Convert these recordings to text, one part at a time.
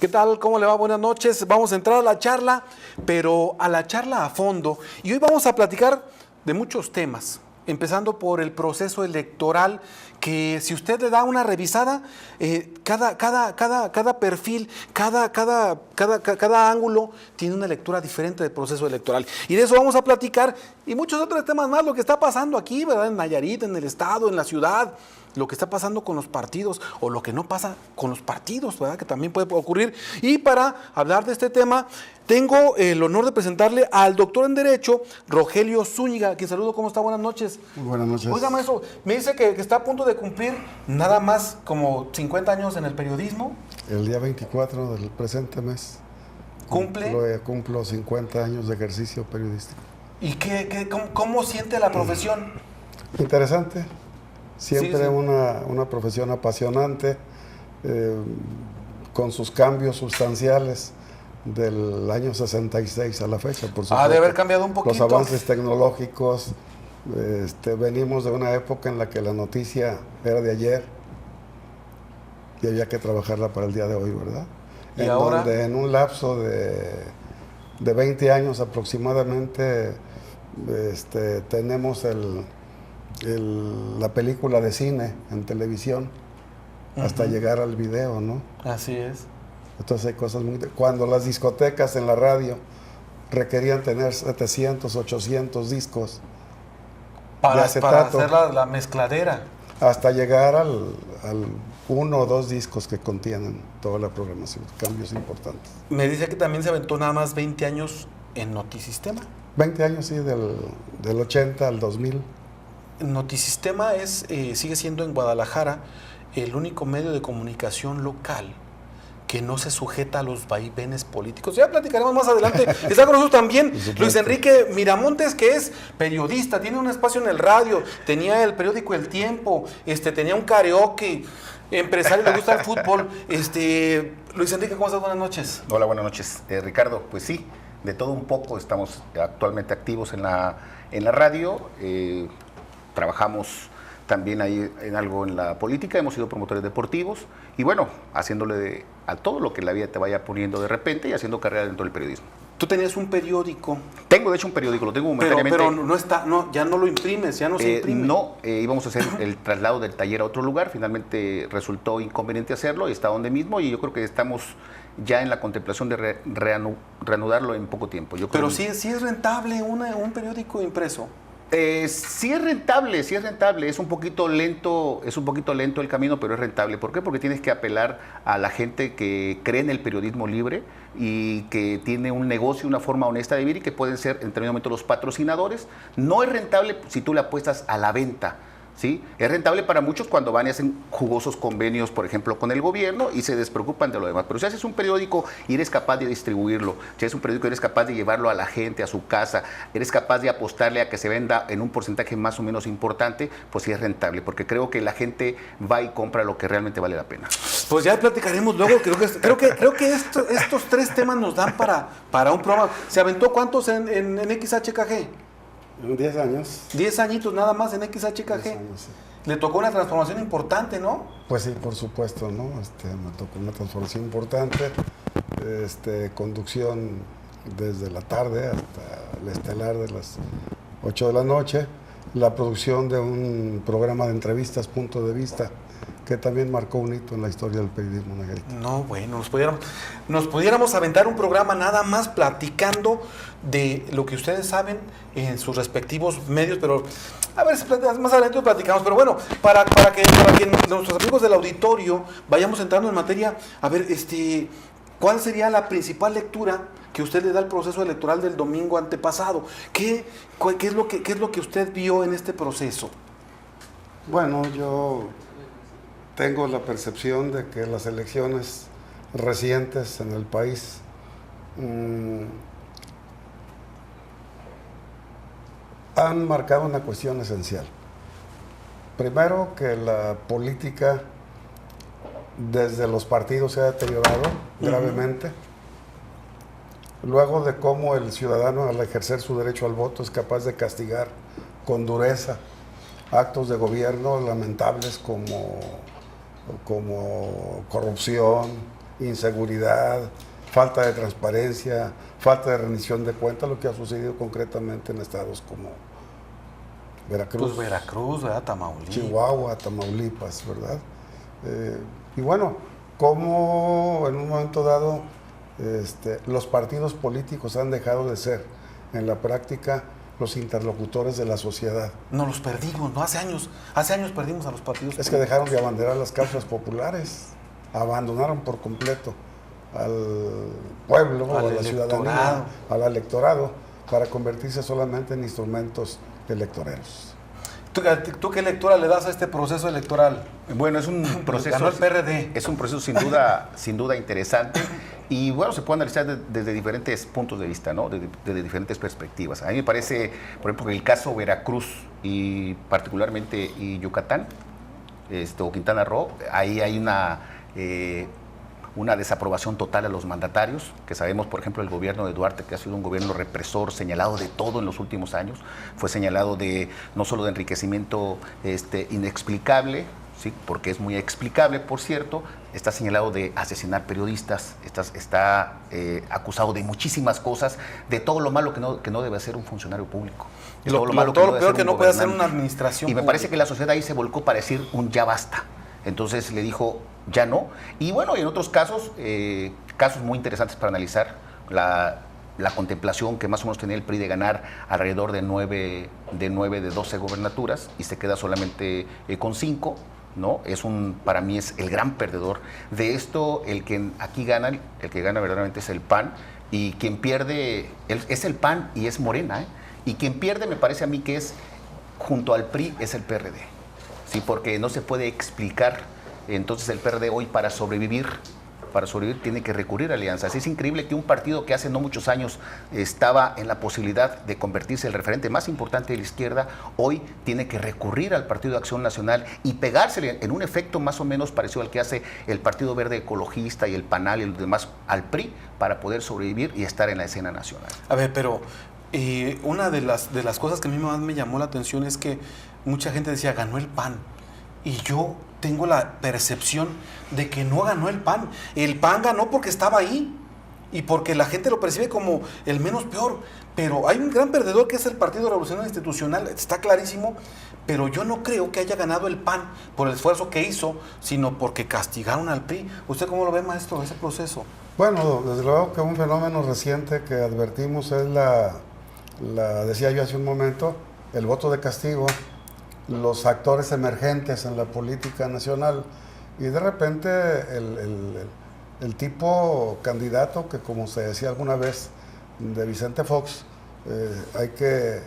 ¿Qué tal? ¿Cómo le va? Buenas noches. Vamos a entrar a la charla, pero a la charla a fondo. Y hoy vamos a platicar de muchos temas, empezando por el proceso electoral, que si usted le da una revisada, cada perfil, cada ángulo tiene una lectura diferente del proceso electoral. Y de eso vamos a platicar y muchos otros temas más, lo que está pasando aquí, ¿verdad? En Nayarit, en el estado, en la ciudad, lo que está pasando con los partidos o lo que no pasa con los partidos, ¿verdad? Que también puede ocurrir. Y para hablar de este tema, tengo el honor de presentarle al doctor en Derecho, Rogelio Zúñiga, a quien saludo. ¿Cómo está? Buenas noches. Buenas noches. Oiga, maestro, me dice que está a punto de cumplir nada más como 50 años en el periodismo. El día 24 del presente mes. Cumplo 50 años de ejercicio periodístico. ¿Y cómo siente la profesión? Interesante. Siempre Sí. una profesión apasionante, con sus cambios sustanciales del año 66 a la fecha, por supuesto. Ha de haber cambiado un poquito. Los avances tecnológicos, venimos de una época en la que la noticia era de ayer y había que trabajarla para el día de hoy, ¿verdad? ¿Y ahora? Donde en un lapso de 20 años aproximadamente tenemos la película de cine en televisión hasta llegar al video, ¿no? Así es. Entonces hay cosas muy... Cuando las discotecas en la radio requerían tener 700, 800 discos Para de acetato, hacer la mezcladera. hasta llegar al 1 o 2 discos que contienen toda la programación, cambios importantes. Me dice que también se aventó nada más 20 años en Notisistema. 20 años, sí, del 80 al 2000. Notisistema sigue siendo en Guadalajara el único medio de comunicación local que no se sujeta a los vaivenes políticos. Ya platicaremos más adelante. Está con nosotros también Luis Enrique Miramontes, que es periodista, tiene un espacio en el radio, tenía el periódico El Tiempo, tenía un karaoke, empresario, le gusta el fútbol. Luis Enrique, ¿cómo estás? Buenas noches. Hola, buenas noches. Ricardo, pues sí, de todo un poco, estamos actualmente activos en la radio, trabajamos también ahí en algo en la política, hemos sido promotores deportivos y bueno, haciéndole a todo lo que la vida te vaya poniendo de repente y haciendo carrera dentro del periodismo. Tú tenías un periódico. Tengo de hecho un periódico, lo tengo momentáneamente. Pero ya no lo imprimes, ya no se imprime. No, íbamos a hacer el traslado del taller a otro lugar, finalmente resultó inconveniente hacerlo y está donde mismo y yo creo que estamos ya en la contemplación de reanudarlo en poco tiempo. Pero sí es rentable un periódico impreso. Sí es rentable, es un poquito lento el camino, pero es rentable. ¿Por qué? Porque tienes que apelar a la gente que cree en el periodismo libre y que tiene un negocio, una forma honesta de vivir y que pueden ser en determinado momento los patrocinadores. No es rentable si tú le apuestas a la venta, ¿sí? Es rentable para muchos cuando van y hacen jugosos convenios, por ejemplo, con el gobierno y se despreocupan de lo demás. Pero si haces un periódico y eres capaz de distribuirlo, si haces un periódico y eres capaz de llevarlo a la gente, a su casa, eres capaz de apostarle a que se venda en un porcentaje más o menos importante, pues sí es rentable, porque creo que la gente va y compra lo que realmente vale la pena. Pues ya platicaremos luego. Creo que estos tres temas nos dan para un programa. ¿Se aventó cuántos en XHKG? 10 años. 10 añitos nada más en XHKG. 10 años, sí. Le tocó una transformación importante, ¿no? Pues sí, por supuesto, ¿no? Me tocó una transformación importante, conducción desde la tarde hasta el estelar de las 8 de la noche, la producción de un programa de entrevistas, Punto de Vista, que también marcó un hito en la historia del periodismo nayaritino. No, bueno, nos pudiéramos aventar un programa nada más platicando de lo que ustedes saben en sus respectivos medios, pero a ver si más adelante platicamos. Pero bueno, para que nuestros amigos del auditorio vayamos entrando en materia, a ver, ¿cuál sería la principal lectura que usted le da al proceso electoral del domingo antepasado? ¿Qué es lo que usted vio en este proceso? Bueno, yo tengo la percepción de que las elecciones recientes en el país han marcado una cuestión esencial. Primero, que la política desde los partidos se ha deteriorado gravemente. Luego de cómo el ciudadano, al ejercer su derecho al voto, es capaz de castigar con dureza actos de gobierno lamentables como corrupción, inseguridad, falta de transparencia, falta de rendición de cuentas, lo que ha sucedido concretamente en estados como Veracruz, Pues Veracruz, ¿verdad? Tamaulipas. Chihuahua, Tamaulipas, ¿verdad? Y bueno, cómo en un momento dado los partidos políticos han dejado de ser en la práctica los interlocutores de la sociedad. No los perdimos, ¿no? Hace años perdimos a los partidos. Es que dejaron de abanderar las causas populares, abandonaron por completo al pueblo, Al a la ciudadanía, electorado. al electorado, para convertirse solamente en instrumentos electoreros. ¿Tú qué lectura le das a este proceso electoral? Bueno, es un proceso. Ganó el PRD. Es un proceso sin duda interesante. Y bueno, se puede analizar desde diferentes puntos de vista, ¿no? Desde diferentes perspectivas. A mí me parece, por ejemplo, que el caso Veracruz y particularmente Yucatán, o Quintana Roo, ahí hay una desaprobación total a los mandatarios, que sabemos, por ejemplo, el gobierno de Duarte, que ha sido un gobierno represor, señalado de todo en los últimos años, fue señalado no solo de enriquecimiento inexplicable, ¿sí? Porque es muy explicable, por cierto, está señalado de asesinar periodistas, está acusado de muchísimas cosas, de todo lo malo que no debe hacer un funcionario público. Todo lo peor que no puede hacer una administración Y me pública. parece que la sociedad ahí se volcó para decir un ya basta. Entonces le dijo, ya no. Y bueno, y en otros casos, casos muy interesantes para analizar, la contemplación que más o menos tenía el PRI de ganar alrededor de 9 de 12 gobernaturas y se queda solamente con 5, ¿no? Para mí es el gran perdedor. De esto, el que gana verdaderamente es el PAN, y quien pierde es el PAN y es Morena, ¿eh? Y quien pierde, me parece a mí que es, junto al PRI, es el PRD. Sí, porque no se puede explicar. Entonces el PRD hoy para sobrevivir tiene que recurrir a alianzas. Es increíble que un partido que hace no muchos años estaba en la posibilidad de convertirse en el referente más importante de la izquierda, hoy tiene que recurrir al Partido de Acción Nacional y pegársele en un efecto más o menos parecido al que hace el Partido Verde Ecologista y el PANAL y los demás al PRI para poder sobrevivir y estar en la escena nacional. A ver, pero una de las cosas que a mí más me llamó la atención es que mucha gente decía, ganó el PAN. Y yo tengo la percepción de que no ganó el PAN. El PAN ganó porque estaba ahí y porque la gente lo percibe como el menos peor. Pero hay un gran perdedor que es el Partido Revolucionario Institucional, está clarísimo, pero yo no creo que haya ganado el PAN por el esfuerzo que hizo, sino porque castigaron al PRI. ¿Usted cómo lo ve, maestro, ese proceso? Bueno, desde luego que un fenómeno reciente que advertimos es decía yo hace un momento, el voto de castigo, los actores emergentes en la política nacional, y de repente el tipo candidato que, como se decía alguna vez de Vicente Fox, hay que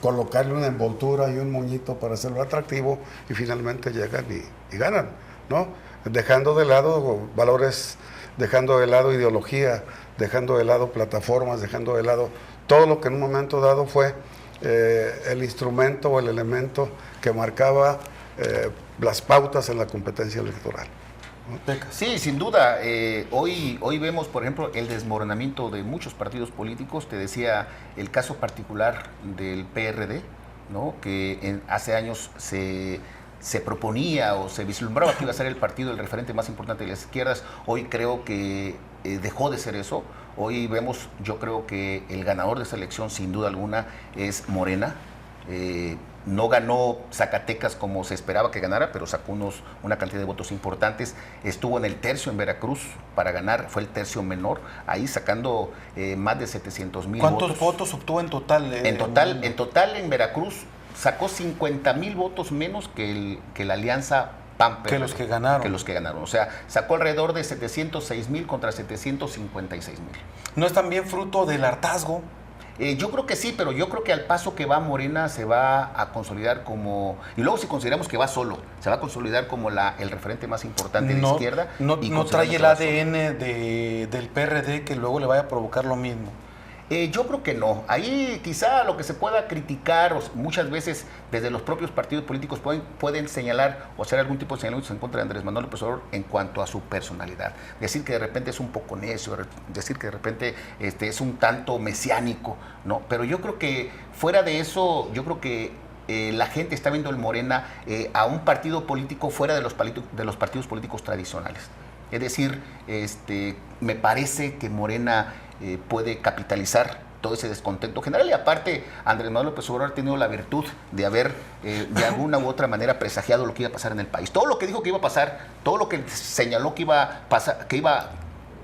colocarle una envoltura y un moñito para hacerlo atractivo, y finalmente llegan y ganan, ¿no? Dejando de lado valores, dejando de lado ideología, dejando de lado plataformas, dejando de lado todo lo que en un momento dado fue el instrumento o el elemento que marcaba las pautas en la competencia electoral, ¿no? Sí, sin duda. Hoy vemos, por ejemplo, el desmoronamiento de muchos partidos políticos. Te decía el caso particular del PRD, ¿no? Que hace años se proponía o se vislumbraba que iba a ser el partido, el referente más importante de las izquierdas. Hoy creo que dejó de ser eso. Hoy vemos, yo creo que el ganador de esa elección, sin duda alguna, es Morena. No ganó Zacatecas como se esperaba que ganara, pero sacó una cantidad de votos importantes. Estuvo en el tercio en Veracruz para ganar, fue el tercio menor, ahí sacando más de 700,000 votos. ¿Cuántos votos obtuvo en total? En total en Veracruz sacó 50,000 votos menos que la alianza PAN-PRD. Que los que ganaron. Que los que ganaron. O sea, sacó alrededor de 706,000 contra 756,000. ¿No es también fruto del hartazgo? Yo creo que sí, pero yo creo que al paso que va Morena se va a consolidar como... Y luego si consideramos que va solo, se va a consolidar como el referente más importante de la izquierda. No trae el ADN del PRD que luego le vaya a provocar lo mismo. Yo creo que no. Ahí quizá lo que se pueda criticar, o muchas veces desde los propios partidos políticos pueden señalar o hacer algún tipo de señalamientos en contra de Andrés Manuel López Obrador en cuanto a su personalidad. Decir que de repente es un poco necio, decir que de repente es un tanto mesiánico, ¿no? Pero yo creo que fuera de eso, yo creo que la gente está viendo el Morena a un partido político fuera de los partidos políticos tradicionales. Es decir, me parece que Morena puede capitalizar todo ese descontento general, y aparte Andrés Manuel López Obrador ha tenido la virtud de haber de alguna u otra manera presagiado lo que iba a pasar en el país. Todo lo que dijo que iba a pasar, todo lo que señaló que iba a pasar,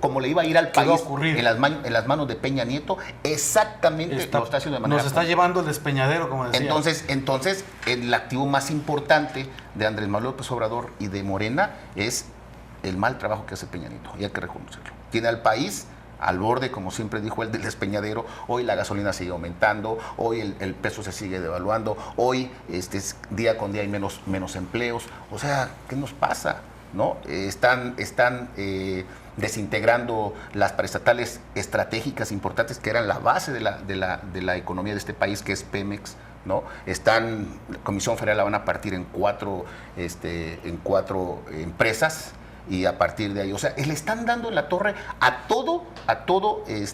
como le iba a ir al país en las manos de Peña Nieto, exactamente lo está haciendo de manera... Nos está llevando el despeñadero, como decía. Entonces, el activo más importante de Andrés Manuel López Obrador y de Morena es el mal trabajo que hace Peña Nieto, y hay que reconocerlo. Tiene al país al borde, como siempre dijo el del despeñadero. Hoy la gasolina sigue aumentando, hoy el peso se sigue devaluando, hoy día con día hay menos empleos. O sea, ¿qué nos pasa? ¿No? Están desintegrando las paraestatales estratégicas importantes que eran la base de la economía de este país, que es Pemex, ¿no? La Comisión Federal la van a partir en cuatro empresas, y a partir de ahí, o sea, le están dando en la torre a todo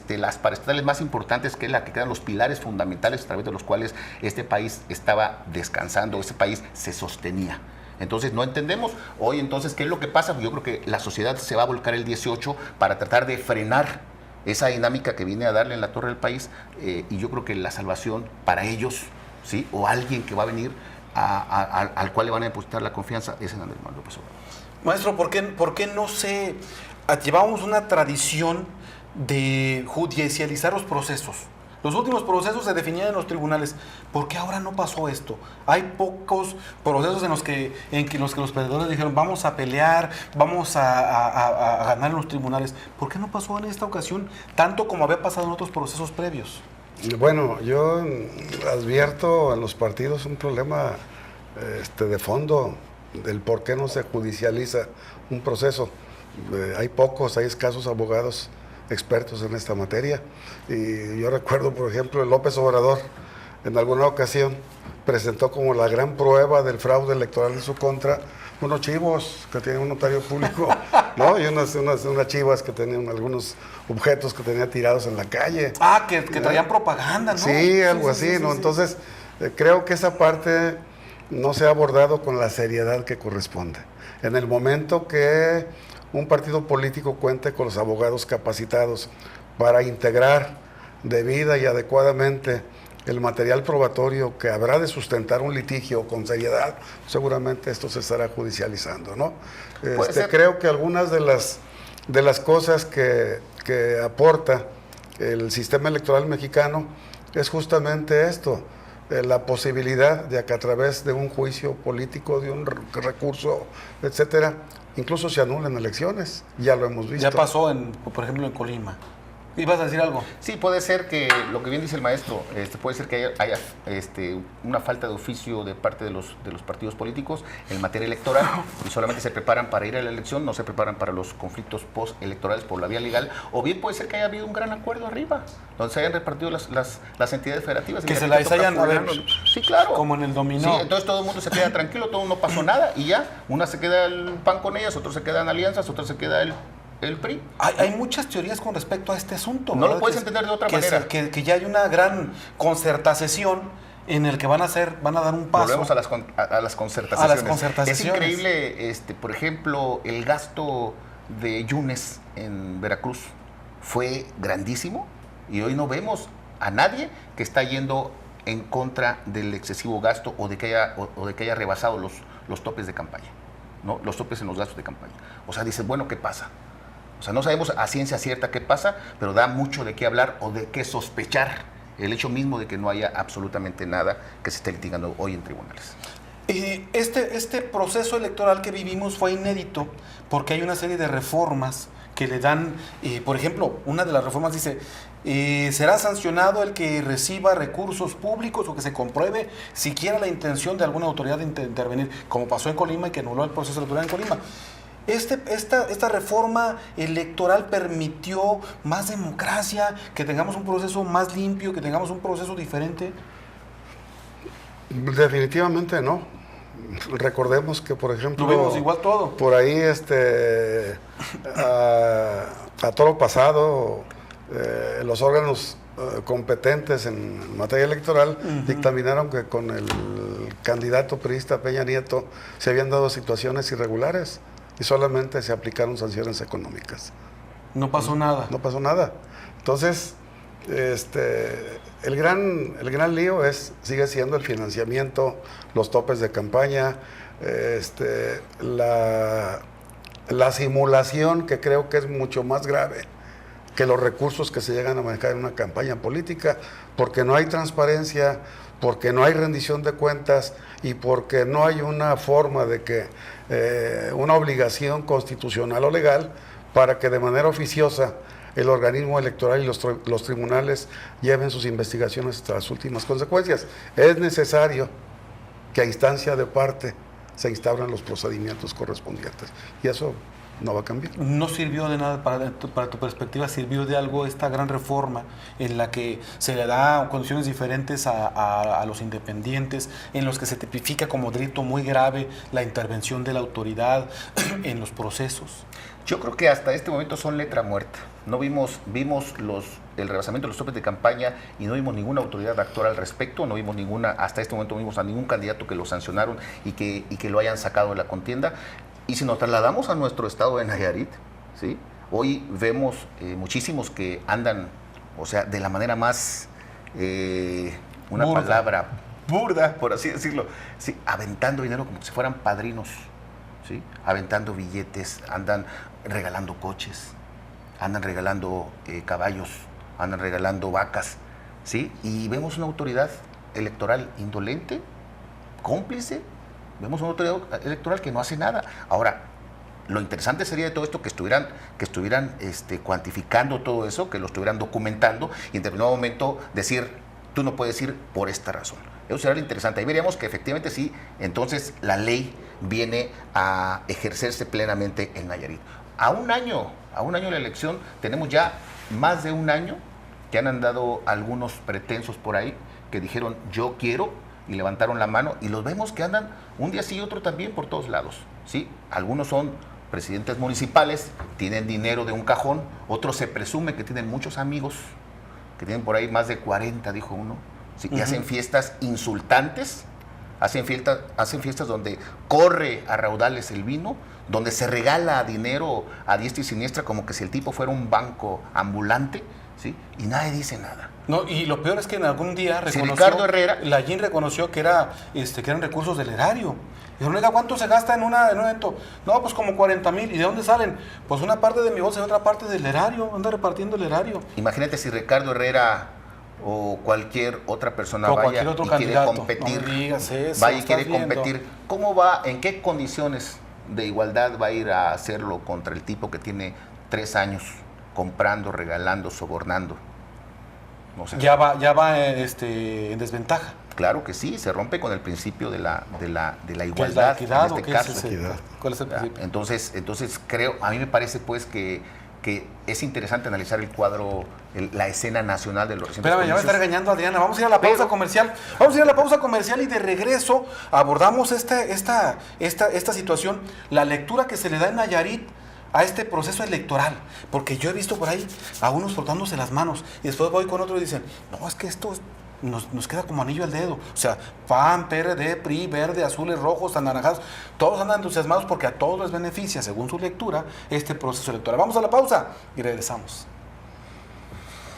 las paraestatales más importantes, que es la que quedan los pilares fundamentales a través de los cuales este país estaba descansando, este país se sostenía. Entonces no entendemos hoy entonces qué es lo que pasa. Yo creo que la sociedad se va a volcar el 18 para tratar de frenar esa dinámica que viene a darle en la torre del país, y yo creo que la salvación para ellos, ¿sí? O alguien que va a venir al cual le van a depositar la confianza, es en Andrés Manuel López Obrador. Maestro, ¿por qué no se... Llevamos una tradición de judicializar los procesos? Los últimos procesos se definían en los tribunales. ¿Por qué ahora no pasó esto? Hay pocos procesos en los que los perdedores dijeron vamos a pelear, vamos a ganar en los tribunales. ¿Por qué no pasó en esta ocasión tanto como había pasado en otros procesos previos? Bueno, yo advierto en los partidos un problema de fondo del por qué no se judicializa un proceso. Hay escasos abogados expertos en esta materia, y yo recuerdo, por ejemplo, López Obrador en alguna ocasión presentó como la gran prueba del fraude electoral en su contra unos chivos que tiene un notario público, ¿no? Y unas chivas que tenían algunos objetos que tenía tirados en la calle. Que traían propaganda, ¿no? Sí, algo así, ¿no? Sí. Entonces, creo que esa parte no se ha abordado con la seriedad que corresponde. En el momento que un partido político cuente con los abogados capacitados para integrar debida y adecuadamente el material probatorio que habrá de sustentar un litigio con seriedad, seguramente esto se estará judicializando, ¿no? Creo que algunas de las cosas que aporta el sistema electoral mexicano es justamente esto, la posibilidad de que a través de un juicio político, de un recurso, etcétera, incluso se anulen elecciones. Ya lo hemos visto. Ya pasó, por ejemplo, en Colima. ¿Ibas a decir algo? Sí, puede ser que, lo que bien dice el maestro, puede ser que haya una falta de oficio de parte de los partidos políticos en materia electoral, y solamente se preparan para ir a la elección, no se preparan para los conflictos postelectorales por la vía legal, o bien puede ser que haya habido un gran acuerdo arriba, donde se hayan repartido las entidades federativas. Que se las hayan... Sí, claro. Como en el dominó. Sí, entonces todo el mundo se queda tranquilo, todo no pasó nada, y ya, una se queda el PAN con ellas, otros se quedan alianzas, otros se queda el PRI. Hay muchas teorías con respecto a este asunto. No lo puedes entender de otra manera. Que ya hay una gran concertación en el que van a dar un paso. Volvemos a las concertaciones. A las concertaciones. Es increíble, por ejemplo, el gasto de Yunes en Veracruz fue grandísimo, y hoy no vemos a nadie que está yendo en contra del excesivo gasto o de que haya rebasado los topes de campaña, ¿no? Los topes en los gastos de campaña. O sea, dices, bueno, ¿qué pasa? O sea, no sabemos a ciencia cierta qué pasa, pero da mucho de qué hablar o de qué sospechar el hecho mismo de que no haya absolutamente nada que se esté litigando hoy en tribunales. Este proceso electoral que vivimos fue inédito porque hay una serie de reformas que le dan, por ejemplo, una de las reformas dice, será sancionado el que reciba recursos públicos o que se compruebe siquiera la intención de alguna autoridad de intervenir, como pasó en Colima y que anuló el proceso electoral en Colima. Esta reforma electoral permitió más democracia, que tengamos un proceso más limpio, que tengamos un proceso diferente. Definitivamente no. Recordemos que, por ejemplo, tuvimos igual todo. Por ahí, a toro pasado, los órganos competentes en materia electoral dictaminaron que con el candidato priista Peña Nieto se habían dado situaciones irregulares. y solamente se aplicaron sanciones económicas. No pasó nada. No pasó nada. Entonces, el gran lío sigue siendo el financiamiento, los topes de campaña, la simulación, que creo que es mucho más grave que los recursos que se llegan a manejar en una campaña política, porque no hay transparencia, porque no hay rendición de cuentas y porque no hay una forma de que, una obligación constitucional o legal para que de manera oficiosa el organismo electoral y los tribunales lleven sus investigaciones hasta las últimas consecuencias. Es necesario que a instancia de parte se instauren los procedimientos correspondientes y eso no va a cambiar. ¿No sirvió de nada para tu perspectiva? ¿Sirvió de algo esta gran reforma en la que se le da condiciones diferentes a los independientes, en los que se tipifica como delito muy grave la intervención de la autoridad en los procesos? Yo creo que hasta este momento son letra muerta. No vimos el rebasamiento de los topes de campaña y no vimos ninguna autoridad actuar al respecto, no vimos hasta este momento no vimos a ningún candidato que lo sancionaron y que lo hayan sacado de la contienda. Y si nos trasladamos a nuestro estado de Nayarit, ¿sí? Hoy vemos muchísimos que andan, o sea, de la manera más, una burda. Palabra burda, por así decirlo, ¿sí? Aventando dinero como si fueran padrinos, ¿sí? Aventando billetes, andan regalando coches, andan regalando caballos, andan regalando vacas, ¿sí? Y vemos una autoridad electoral indolente, cómplice. Vemos una autoridad electoral que no hace nada. Ahora, lo interesante sería de todo esto que estuvieran cuantificando todo eso, que lo estuvieran documentando y en determinado momento decir, tú no puedes ir por esta razón. Eso sería lo interesante. Ahí veríamos que efectivamente sí, entonces la ley viene a ejercerse plenamente en Nayarit. A un año de la elección, tenemos ya más de un año que han andado algunos pretensos por ahí que dijeron, yo quiero, y levantaron la mano, y los vemos que andan un día sí y otro también por todos lados, ¿sí? Algunos son presidentes municipales, tienen dinero de un cajón, otros se presume que tienen muchos amigos, que tienen por ahí más de 40, dijo uno, ¿sí? Y hacen fiestas insultantes, hacen fiestas donde corre a raudales el vino, donde se regala dinero a diestra y siniestra como que si el tipo fuera un banco ambulante, ¿sí? Y nadie dice nada. No, y lo peor es que en algún día reconoció, Ricardo Herrera, Layín reconoció que eran recursos del erario. Dijo, oiga, ¿cuánto se gasta en un evento? No, pues como 40,000. ¿Y de dónde salen? Pues una parte de mi bolsa y otra parte del erario. Anda repartiendo el erario. Imagínate si Ricardo Herrera o cualquier otra persona o vaya otro y candidato. quiere competir, No digas eso, vaya y quiere estás viendo. competir, ¿cómo va, en qué condiciones de igualdad va a ir a hacerlo contra el tipo que tiene 3 años comprando, regalando, sobornando? No sé. Ya va en desventaja. Claro que sí, se rompe con el principio de la ¿Qué es la igualdad equidad en o este qué es caso. ese? ¿Cuál es el principio? Entonces creo, a mí me parece pues que es interesante analizar el cuadro, la escena nacional de los recientes Espérame, ya me está comicios. regañando Adriana. Vamos a ir a la pausa comercial. Vamos a ir a la pausa comercial y de regreso abordamos esta situación, la lectura que se le da en Nayarit a este proceso electoral. Porque yo he visto por ahí a unos frotándose las manos y después voy con otro y dicen, no, es que esto nos queda como anillo al dedo. O sea, PAN, PRD, PRI, verde, azules, rojos, anaranjados, todos andan entusiasmados porque a todos les beneficia, según su lectura, este proceso electoral. Vamos a la pausa y regresamos.